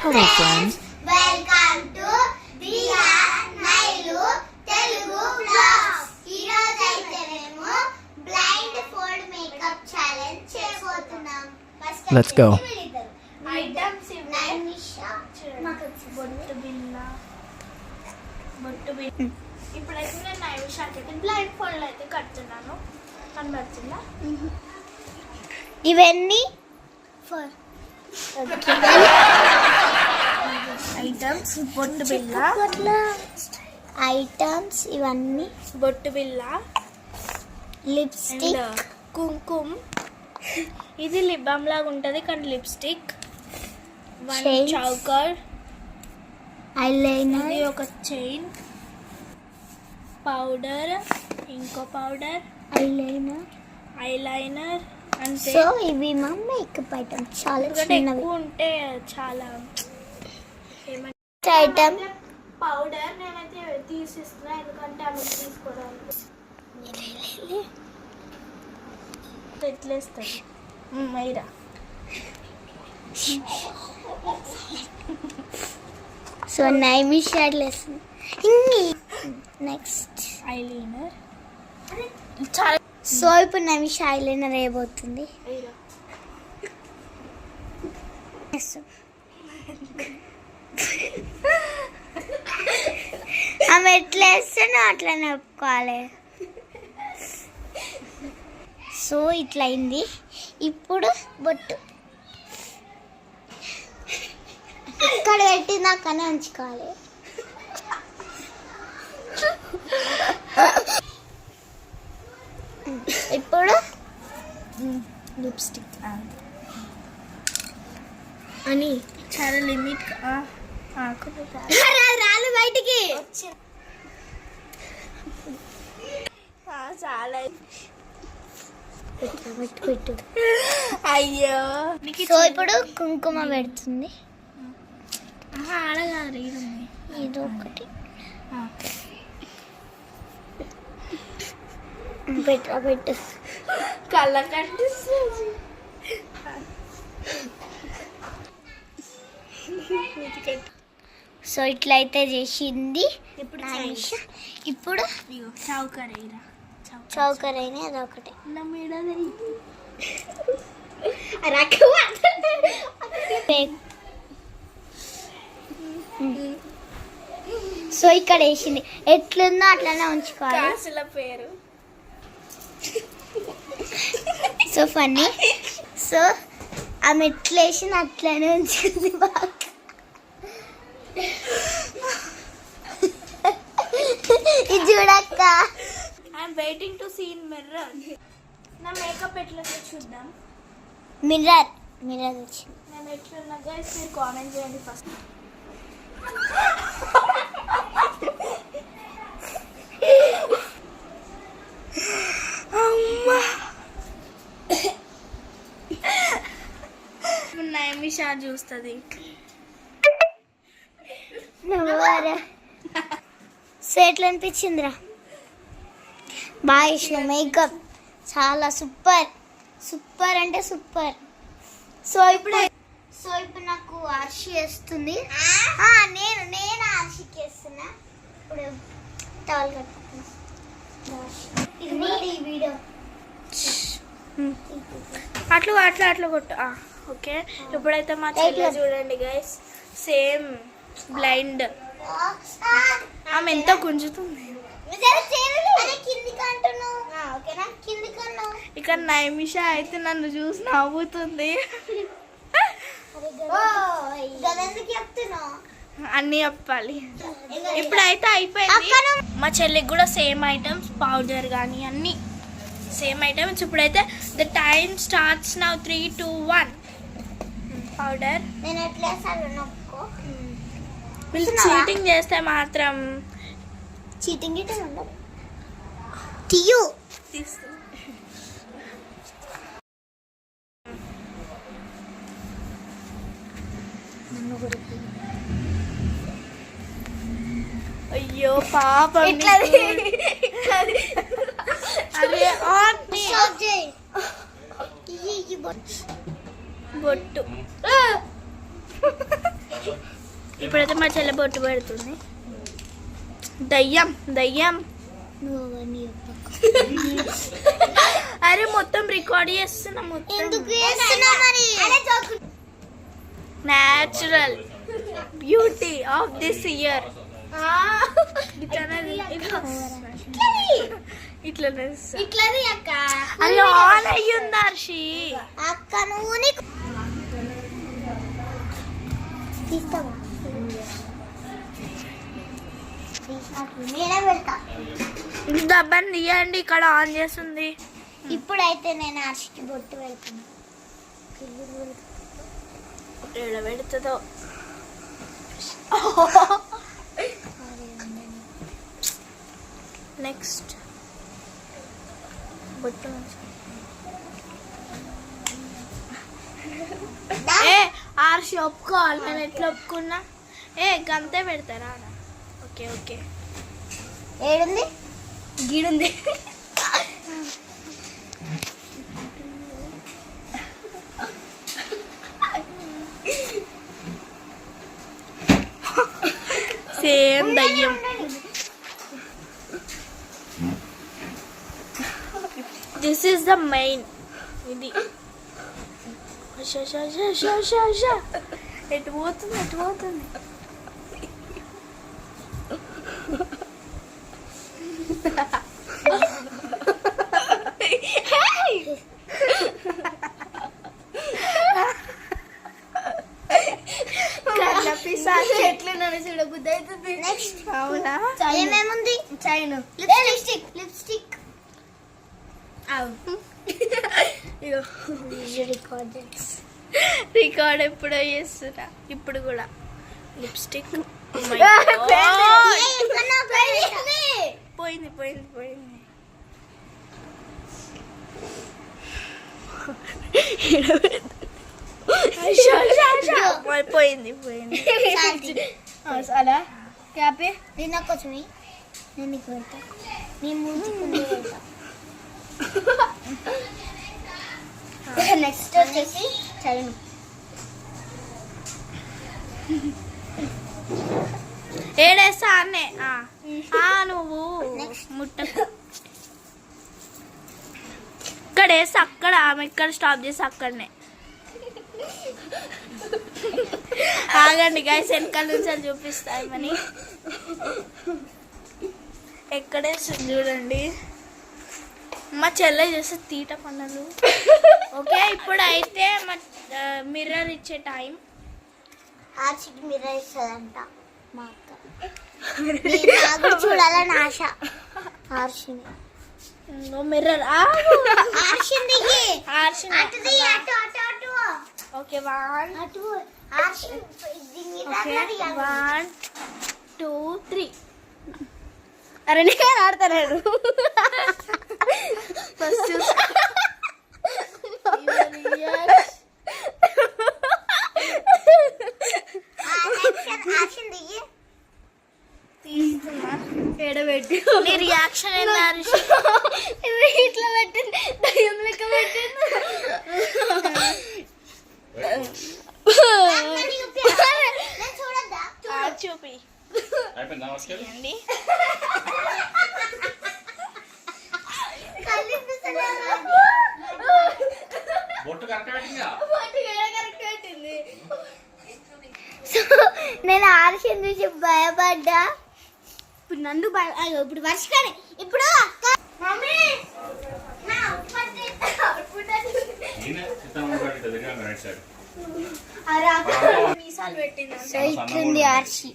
Hello friends. Welcome to Diya Nailu Telugu Vlogs. ఈ రోజు అయితే మేము బ్లైండ్ ఫోల్డ్ మేకప్ ఛాలెంజ్ చేయబోతున్నాం. Let's go. ఐటమ్స్ నైమిషా బొట్టు బిల్ల ఇప్పుడైతే నేను నైమిషాకి అయితే బ్లైండ్ ఫోల్డ్ అయితే కడుతున్నాను. కనబడుతుందా? ఇవన్నీ ఐటమ్స్ బొట్టు బిల్ల ఐటమ్స్ ఇవన్నీ బొట్టు బిల్ల లిప్స్టిక్ అండ్ కుంకుమ. ఇది లిప్ బామ్ లాగా ఉంటుంది కానీ lipstick, one Chains. Choker, eyeliner ఇది ఒక చైన్, పౌడర్, ఇంకో పౌడర్, ఐలైనర్. అంతే. సో ఇవి మా మేకప్ ఐటమ్స్ చాలా ఎందుకంటే చిన్నవి ఎక్కువ ఉంటే చాలా ఏమంటే ఐటమ్ పౌడర్ నేనైతే తీసిస్తున్నా ఎందుకంటే ఆమె తీసుకోవడానికి ఎట్లేస్తుంది Myra. So Naimisha lesson next eyeliner చాలా సో ఇప్పుడు నైమిషా ఐలైనర్ వేయబోతుంది. మైరా. ఆమె ఎట్లా వేస్తానో అట్లా నొప్పుకోవాలి. సో ఇట్లా అయింది. ఇప్పుడు బొట్టు ఇక్కడ పెట్టినాకనే ఉంచుకోవాలి. ఇప్పుడు లిప్స్టిక్ అని చాలా లిమిట్ రాళ్ళు బయటికి చాలా పెట్టు. అయ్యో. సో ఇప్పుడు కుంకుమ పెడుతుంది. ఆడగారు ఇది ఒకటి పెట్టు. కళ్ళ కనిపిస్తుంది. సో ఇట్లయితే చేసింది. ఇప్పుడు నైమిషా. ఇప్పుడు చౌకర్ చౌకర్ అయినా అదొకటి. సో ఇక్కడ వేసింది. ఎట్లుందో అట్లనే ఉంచుకోవాలి. కాసుల పేరు. So funny. సో ఆమె ఎట్లా వేసిన అట్లనే ఉంచుకుంది బాగా. ఇది చూడక్క. I'm waiting to see in mirror. నా మేకప్ ఎట్లా చూద్దాం. మిర్రర్ వచ్చింది. నేను ఎట్లున్నా గైస్ మీరు కామెంట్ చేయండి ఫస్ట్. నైమిషా చూస్తుంది. సో ఎట్లా అనిపించిందిరా? బాగా ఇష్టం మేకప్. చాలా సూపర్ అంటే సూపర్. సో ఇప్పుడు నాకు ఆర్షి వేస్తుంది. నేను ఆర్షికి వేస్తున్నా. ఇప్పుడు టవల్ కట్టుకుంటున్నా. ఈ వీడియో అట్లా కొట్టు. ఓకే. ఇప్పుడైతే మా చెల్లె చూడండి గైస్, సేమ్ బ్లైండ్. ఆమె ఎంత గుంజుతుంది. ఇక నైమిషా అయితే నన్ను చూసి నవ్వుతుంది. అన్ని చెప్పాలి. ఇప్పుడైతే అయిపోయింది. మా చెల్లికి కూడా సేమ్ ఐటమ్స్, పౌడర్ కానీ అన్ని సేమ్ ఐటమ్స్. ఇప్పుడైతే the time starts now. 3, 2, 1. Powder. నేను ఎట్లా వేసాను నొక్కో. వీళ్ళు చీటింగ్ చేస్తే మాత్రం చీటింగ్ గిట్ట ఉండదు. టియు తీస్తుంది. అయ్యో పాపం. అరే ఆన్ ఇది బొట్టు. ఇప్పుడైతే మా చెల్లె బొట్టు పెడుతుంది. దయ్యం దయ్యం. అరే మొత్తం రికార్డ్ చేస్తున్నా మొత్తం. Natural beauty of this year. ఇట్లనే అక్క. అది ఆన్ అయ్యింది హర్షి. అక్క నువ్వు తీస్తావా? నేనే పెడతా. డబ్బాని తీయండి, ఇక్కడ ఆన్ చేస్తుంది. ఇప్పుడైతే నేను హర్షికి బొట్టు పెడుతున్నా. ఎడ పెడుతుందో. నెక్స్ట్ బొట్టు ఏ ఆర్షి ఒప్పుకోవాలి. నేను ఎట్లా ఒప్పుకున్నా? గంతే పెడతారా? Okay okay. ఏడుంది? గీడుంది. సేమ్ దయ్యం. This is the main. ఇది ఎటు పోతుంది ఎటు పోతుంది. చెట్లు నన్ను చూడబుద్ధి అవుతుంది. నెక్స్ట్ అవునా? ఏమేముంది? Chain lipstick. లిప్స్టిక్ రికార్డ్ ఎప్పుడో చేస్తున్నా. ఇప్పుడు కూడా లిప్స్టిక్. పోయింది పోయింది పోయింది. పోయింది పోయింది. అలా క్యాపే దీని కోసమే నేను నీకు పెడతా. నీ మూతికి పెడతా. నెక్స్ట్ వచ్చేసి చైన్. ఏడేస్తా అన్నే. నువ్వు ముట్ట ఇక్కడ వేసి అక్కడ ఆమె ఇక్కడ స్టాప్ చేసి అక్కడనే ఆగండి గైస్. వెనకాల నుంచి అది చూపిస్తామని. ఎక్కడేసి చూడండి. మా చెల్లె చేస్తే తీట పనులు. ఓకే ఇప్పుడు అయితే మా మిర్రర్ ఇచ్చే టైం. ఆర్చికి మిర్రర్ ఇస్తుందంట మా అక్క. నాకు చూడాలని ఆశ. ఆర్చిని మిర్రర్ ఓకే. 1 2 3. అరే నేను ఆడతాను. ఫస్ట్ ఎడబెట్టి నీ రియాక్షన్ ఏంటి? ఇట్లా పెట్టింది దయ్యం లెక్క పెట్టింది. చూపి అండి. నేను ఆర్షన్ చూసి భయపడ్డా. ఇప్పుడు నన్ను ఇప్పుడు వర్షకానే. ఇప్పుడు మీసాలు పెట్టింది ఇట్లుంది ఆర్షి.